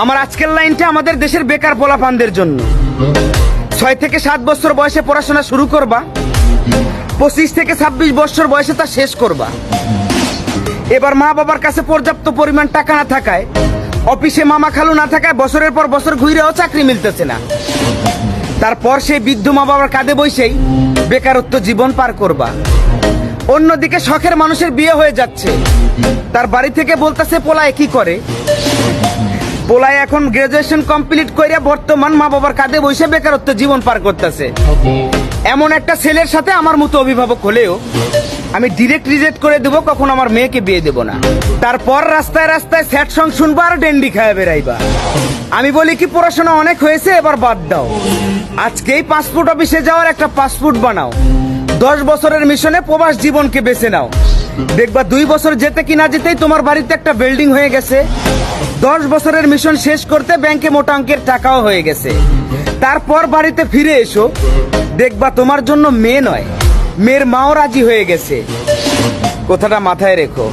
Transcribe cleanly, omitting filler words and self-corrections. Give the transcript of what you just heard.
আমার আজকের লাইনটা আমাদের দেশের বেকার পোলাপানদের জন্য। 6 থেকে 7 বছর বয়সে পড়াশোনা শুরু করবা, 25 থেকে 26 বছর বয়সে তা শেষ করবা। এবার মা বাবার কাছে পর্যাপ্ত পরিমাণ টাকা না থাকায়, অফিসে মামা খালু না থাকায় বছরের পর বছর ঘুরেও চাকরি মিলতেছে না। তারপর সেই বৃদ্ধ মা বাবার কাঁধে বসেই বেকারত্ব জীবন পার করবা। অন্যদিকে শখের মানুষের বিয়ে হয়ে যাচ্ছে, তার বাড়ি থেকে বলতেছে পোলায় কি করে। পোলায় এখন গ্রাজুয়েশন কমপ্লিট কইরা বর্তমান মা বাবার কাঁধে বসে বেকারত্ব জীবন পার করতেছে। এমন একটা ছেলের সাথে আমার মতো অভিভাবক হলেও আমি ডিরেক্ট রিজেক্ট করে দেবো, কখন আমার মেয়েকে বিয়ে দেবো না। তারপর রাস্তায় রাস্তায় স্যাড সং শুনবা আর ডেন্ডি খায় বেড়াইবা। আমি বলি কি, পড়াশোনা অনেক হয়েছে, এবার বাদ দাও। আজকেই পাসপোর্ট অফিসে যাওয়ার একটা পাসপোর্ট বানাও। 10 বছরের মিশনে প্রবাস জীবনকে বেছে নাও। দেখবা 2 বছর যেতে কি না যেতেই তোমার বাড়িতে একটা বিল্ডিং হয়ে গেছে। 10 বছরের মিশন শেষ করতে ব্যাংকে মোটা অঙ্কের টাকাও হয়ে গেছে। তারপর বাড়িতে ফিরে এসো, দেখবা তোমার জন্য মেয়ে নয়, মেয়ের মাও রাজি হয়ে গেছে। কথাটা মাথায় রেখো।